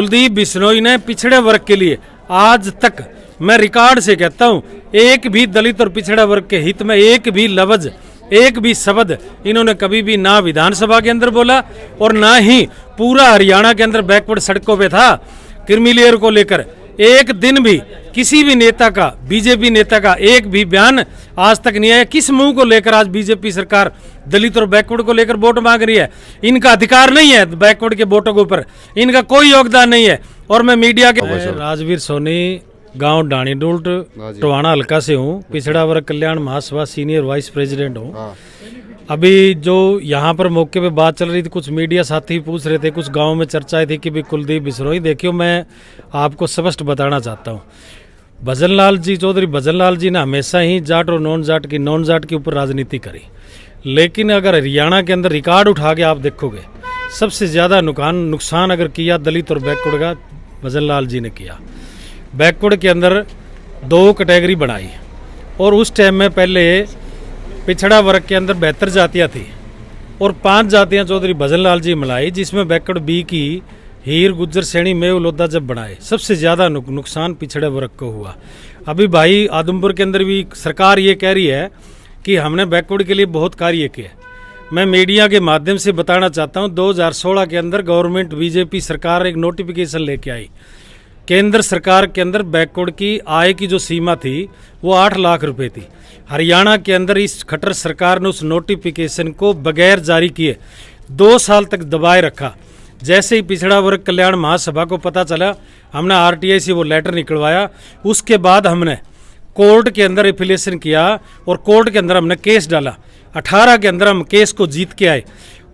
कुलदीप बिश्नोई ने पिछड़े वर्ग के लिए आज तक, मैं रिकॉर्ड से कहता हूं, एक भी दलित और पिछड़ा वर्ग के हित में एक भी लफ्ज, एक भी शब्द इन्होंने कभी भी ना विधानसभा के अंदर बोला और ना ही पूरा हरियाणा के अंदर बैकवर्ड सड़कों पे था क्रीमी को लेकर एक दिन भी किसी भी नेता का, बीजेपी नेता का एक भी बयान आज तक नहीं आया। किस मुंह को लेकर आज बीजेपी सरकार दलित और बैकवर्ड को लेकर वोट मांग रही है? इनका अधिकार नहीं है बैकवर्ड के वोटों के ऊपर, इनका कोई योगदान नहीं है। और मैं मीडिया के राजवीर सोनी, गांव डाणी डुल्ट, टोहाना हल्का से हूँ, पिछड़ा वर्ग कल्याण महासभा सीनियर वाइस प्रेसिडेंट हूँ। अभी जो यहाँ पर मौके पे बात चल रही थी, कुछ मीडिया साथी पूछ रहे थे, कुछ गांव में चर्चाएं थी कि भी कुलदीप बिश्नोई, देखियो मैं आपको स्पष्ट बताना चाहता हूँ, भजनलाल जी, चौधरी भजनलाल जी ने हमेशा ही जाट और नॉन जाट के ऊपर राजनीति करी। लेकिन अगर हरियाणा के अंदर रिकॉर्ड उठा के आप देखोगे, सबसे ज़्यादा नुकसान अगर किया दलित और बैकवर्ड का भजनलाल जी ने किया। बैकवर्ड के अंदर 2 कैटेगरी बनाई और उस टाइम में पहले पिछड़ा वर्ग के अंदर 72 जातियाँ थी और 5 जातियाँ चौधरी भजनलाल जी मिलाई, जिसमें बैकवर्ड बी की हीर, गुज्जर, सैनी, मेव, लोधा जब बनाए, सबसे ज़्यादा नुकसान पिछड़े वर्ग को हुआ। अभी भाई आदमपुर के अंदर भी सरकार ये कह रही है कि हमने बैकवर्ड के लिए बहुत कार्य किए। मैं मीडिया के माध्यम से बताना चाहता हूँ, 2016 के अंदर गवर्नमेंट बीजेपी सरकार एक नोटिफिकेशन लेके आई, केंद्र सरकार के अंदर बैकवर्ड की आय की जो सीमा थी वो 8 लाख रुपए थी। हरियाणा के अंदर इस खट्टर सरकार ने उस नोटिफिकेशन को बगैर जारी किए 2 साल तक दबाए रखा। जैसे ही पिछड़ा वर्ग कल्याण महासभा को पता चला, हमने आरटीआई से वो लेटर निकलवाया। उसके बाद हमने कोर्ट के अंदर एफिलिएशन किया और कोर्ट के अंदर हमने केस डाला। 18 के अंदर हम केस को जीत के आए।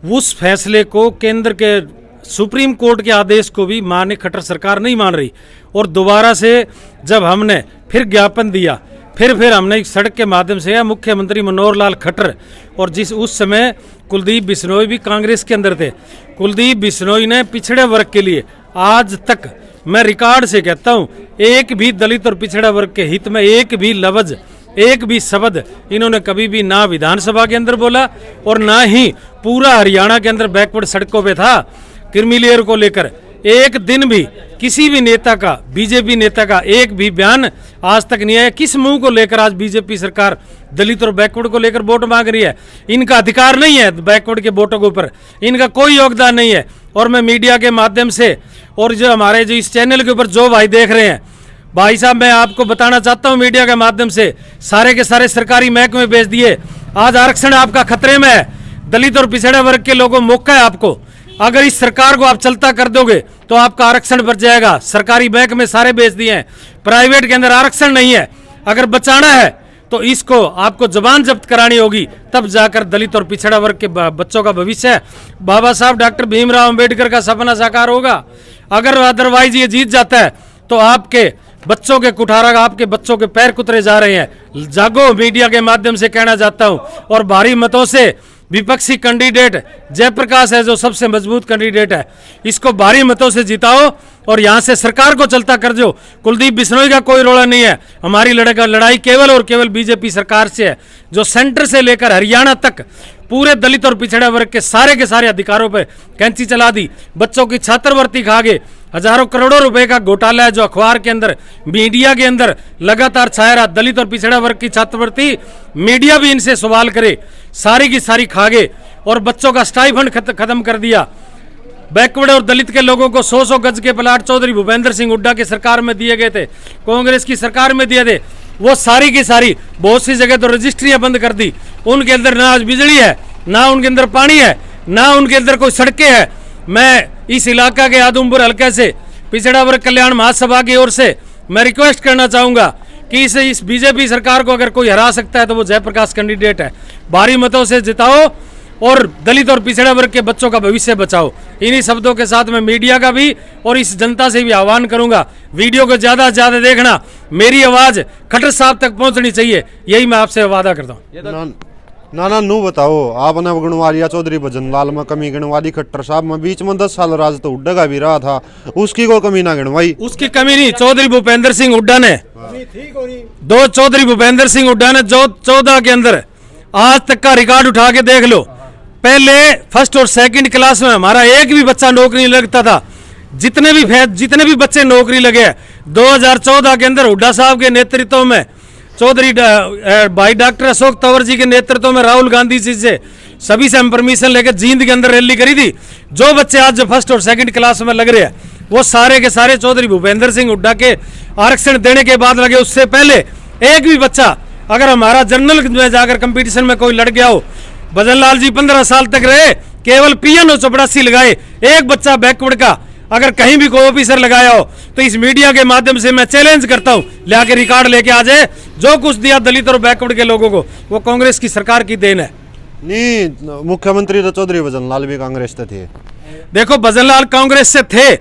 उस फैसले को, केंद्र के सुप्रीम कोर्ट के आदेश को भी माननीय खट्टर सरकार नहीं मान रही और दोबारा से जब हमने फिर ज्ञापन दिया, फिर हमने एक सड़क के माध्यम से मुख्यमंत्री मनोहर लाल खट्टर, और जिस उस समय कुलदीप बिश्नोई भी कांग्रेस के अंदर थे, कुलदीप बिश्नोई ने पिछड़े वर्ग के लिए आज तक, मैं रिकॉर्ड से कहता हूं, एक भी दलित और पिछड़ा वर्ग के हित में एक भी लफ्ज, एक भी शब्द इन्होंने कभी भी ना विधानसभा के अंदर बोला और ना ही पूरा हरियाणा के अंदर बैकवर्ड सड़कों पे था क्रीमी को लेकर एक दिन भी किसी भी नेता का, बीजेपी नेता का एक भी बयान आज तक नहीं आया। किस मुंह को लेकर आज बीजेपी सरकार दलित और बैकवर्ड को लेकर वोट मांग रही है? इनका अधिकार नहीं है बैकवर्ड के वोटों के ऊपर, इनका कोई योगदान नहीं है। और मैं मीडिया के माध्यम से और जो हमारे जो इस चैनल के ऊपर जो भाई देख रहे हैं, भाई साहब मैं आपको बताना चाहता हूँ मीडिया के माध्यम से, सारे के सारे सरकारी महकमे बेच दिए। आज आरक्षण आपका खतरे में है। दलित और पिछड़े वर्ग के लोगों मौका है आपको, अगर इस सरकार को आप चलता कर दोगे तो आपका आरक्षण बच जाएगा। सरकारी बैंक में सारे बेच दिए हैं, प्राइवेट के अंदर आरक्षण नहीं है। अगर बचाना है तो इसको आपको जबान जब्त करानी होगी, तब जाकर दलित और पिछड़ा वर्ग के बच्चों का भविष्य बाबा साहब डॉक्टर भीमराव अंबेडकर का सपना साकार होगा। अगर अदरवाइज ये जीत जाता है तो आपके बच्चों के कुठारा, आपके बच्चों के पैर कुतरे जा रहे हैं। जागो, मीडिया के माध्यम से कहना चाहता हूं। और भारी मतों से विपक्षी कैंडिडेट जयप्रकाश है जो सबसे मजबूत कैंडिडेट है, इसको भारी मतों से जिताओ और यहां से सरकार को चलता कर दो। कुलदीप बिश्नोई का कोई रोड़ा नहीं है। हमारी लड़ाई केवल और केवल बीजेपी सरकार से है, जो सेंटर से लेकर हरियाणा तक पूरे दलित और पिछड़ा वर्ग के सारे अधिकारों पर कैंची चला दी। बच्चों की छात्रवृत्ति खा गए। हजारों करोड़ों रुपए का घोटाला है जो अखबार के अंदर, मीडिया के अंदर लगातार छाया रहा। दलित और पिछड़ा वर्ग की छात्रवृत्ति मीडिया भी इनसे सवाल करे, सारी की सारी खा गए और बच्चों का स्टाइफंड खत्म कर दिया। बैकवर्ड और दलित के लोगों को 100 गज के प्लाट चौधरी भूपेंद्र सिंह हुड्डा की सरकार में दिए गए थे, कांग्रेस की सरकार में दिए थे। वो सारी की सारी बहुत सी जगह तो रजिस्ट्रियां बंद कर दी। उनके अंदर ना आज बिजली है, ना उनके अंदर पानी है, ना उनके अंदर कोई सड़कें हैं। मैं इस इलाका के आदमपुर हल्के से पिछड़ा वर्ग कल्याण महासभा की ओर से मैं रिक्वेस्ट करना चाहूंगा कि इस बीजेपी सरकार को अगर कोई हरा सकता है तो वो जयप्रकाश कैंडिडेट है। भारी मतों से जिताओ और दलित और पिछड़ा वर्ग के बच्चों का भविष्य बचाओ। इन्हीं शब्दों के साथ मैं मीडिया का भी और इस जनता से भी आह्वान करूंगा, वीडियो को ज्यादा से ज्यादा देखना, मेरी आवाज खट्टर साहब तक पहुंचनी चाहिए, यही मैं आपसे वादा करता हूँ। ना नू बताओ, आपने गणवालिया चौधरी भजनलाल में कमी गिनवाली, खट्टर साहब में बीच में 10 साल राज तो हुड्डा का भी रहा था, उसकी कोई कमी ना गिनवाई। उसकी कमी नहीं, चौधरी भूपेंद्र सिंह हुड्डा ने, चौधरी भूपेंद्र सिंह हुड्डा ने 14 के अंदर आज तक का रिकॉर्ड उठा के देख लो। पहले फर्स्ट और सेकंड क्लास में हमारा एक भी बच्चा नौकरी नहीं लगता था। जितने भी बच्चे नौकरी लगे हैं 2014 के अंदर हुड्डा साहब के नेतृत्व में, चौधरी भाई डॉक्टर अशोक तंवर जी के नेतृत्व में, राहुल गांधी जी से सभी से हम परमिशन लेकर जींद के अंदर रैली करी थी। जो बच्चे आज जो फर्स्ट और सेकंड क्लास में लग रहे हैं वो सारे के सारे चौधरी भूपेंद्र सिंह हुड्डा के आरक्षण देने के बाद लगे। उससे पहले एक भी बच्चा अगर हमारा जनरल में जाकर कंपटीशन में कोई लड़ गया हो, भजन लाल जी 15 साल तक रहे, केवल पीएन और चपड़ासी लगाए, एक बच्चा बैकवर्ड का अगर कहीं भी कोई ऑफिसर लगाया हो तो इस मीडिया के माध्यम से मैं चैलेंज करता हूं, लाके रिकॉर्ड लेके आ जाए। जो कुछ दिया दलित और बैकवर्ड के लोगों को वो कांग्रेस की सरकार की देन है। नहीं, मुख्यमंत्री तो चौधरी भजन लाल भी कांग्रेस से थे। देखो भजन लाल कांग्रेस से थे,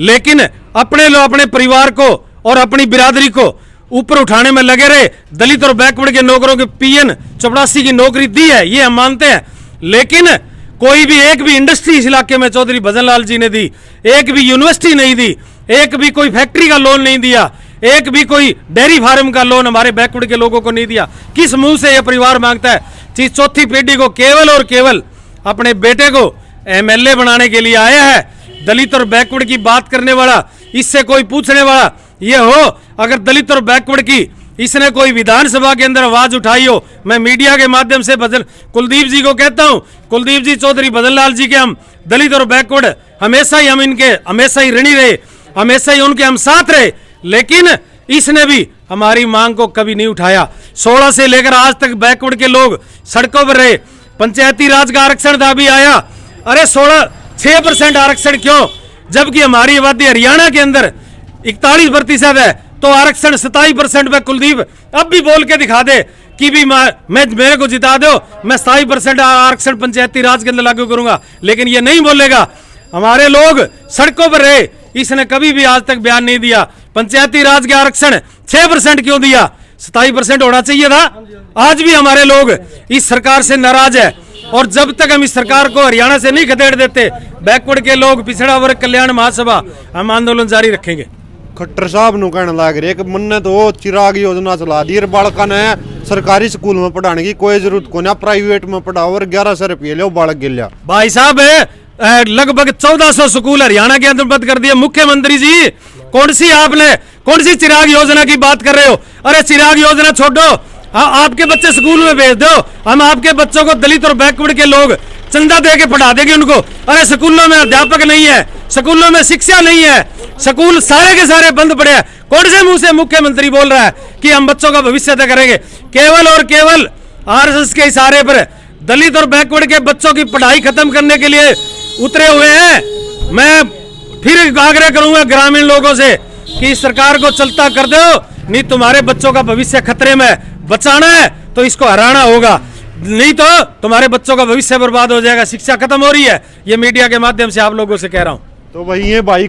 लेकिन अपने परिवार को और अपनी बिरादरी को ऊपर उठाने में लगे रहे। दलित और बैकवर्ड के नौकरों के पीएन चपड़ासी की नौकरी दी है, ये हम मानते हैं, लेकिन कोई भी एक भी इंडस्ट्री इस इलाके में चौधरी भजन लाल जी ने दी, एक भी यूनिवर्सिटी नहीं दी, एक भी कोई फैक्ट्री का लोन नहीं दिया, एक भी कोई डेयरी फार्म का लोन हमारे बैकवर्ड के लोगों को नहीं दिया। किस मुंह से यह परिवार मांगता है? चौथी पीढ़ी को केवल और केवल अपने बेटे को एमएलए बनाने के लिए आया है। दलित और बैकवर्ड की बात करने वाला, इससे कोई पूछने वाला ये हो, अगर दलित और बैकवर्ड की इसने कोई विधानसभा के अंदर आवाज उठाई हो, मैं मीडिया के माध्यम से कुलदीप जी को कहता हूं, कुलदीप जी चौधरी भजन लाल जी के हम दलित और बैकवर्ड हमेशा ही हम इनके हमेशा ही ऋणी रहे, हमेशा ही उनके हम साथ रहे, लेकिन इसने भी हमारी मांग को कभी नहीं उठाया। 16 से लेकर आज तक बैकवर्ड के लोग सड़कों पर रहे। पंचायती राज का आरक्षण था भी आया, अरे 6% आरक्षण क्यों, जबकि हमारी आबादी हरियाणा के अंदर 41% है, तो आरक्षण 27% पे कुलदीप अब भी बोल के दिखा दे कि भी मेरे को जिता दो, मैं 27% आरक्षण पंचायती राज के अंदर लागू करूंगा, लेकिन ये नहीं बोलेगा। हमारे लोग सड़कों पर रहे, इसने कभी भी आज तक बयान नहीं दिया। पंचायती राज के आरक्षण 6% क्यों दिया, 27% होना चाहिए था। आज भी हमारे लोग इस सरकार से नाराज है, और जब तक हम इस सरकार को हरियाणा से नहीं खदेड़ देते, बैकवर्ड के लोग, पिछड़ा वर्ग कल्याण महासभा, हम आंदोलन जारी रखेंगे। खट्टर साहब नु कहने लग रहे कि मन ने तो चिराग योजना चला दी, बालका ने सरकारी स्कूल में पढ़ाने की कोई जरूरत को ना, प्राइवेट में पढ़ाओ और 1100 रुपये लो बालक गिल्या। भाई साहब लगभग 1400 स्कूल हरियाणा के अंदर बंद कर दिए। मुख्यमंत्री जी कौन सी चिराग योजना की बात कर रहे हो? अरे चिराग योजना छोड़ो, आपके बच्चे स्कूल में भेज दो, हम आपके बच्चों को दलित और बैकवर्ड के लोग चंदा दे के पढ़ा देंगे उनको। अरे स्कूलों में अध्यापक नहीं है, स्कूलों में शिक्षा नहीं है, स्कूल सारे के सारे बंद पड़े हैं। कौन से मुंह से मुख्यमंत्री बोल रहा है कि हम बच्चों का भविष्य तय करेंगे? केवल और केवल आरएसएस के इशारे पर दलित और बैकवर्ड के बच्चों की पढ़ाई खत्म करने के लिए उतरे हुए हैं। मैं फिर आग्रह करूंगा ग्रामीण लोगों से कि सरकार को चलता कर दो, नहीं तुम्हारे बच्चों का भविष्य खतरे में। बचाना है तो इसको हराना होगा, नहीं तो तुम्हारे बच्चों का भविष्य बर्बाद हो जाएगा। शिक्षा खत्म हो रही है, ये मीडिया के माध्यम से आप लोगों से कह रहा हूं। तो वही है भाई।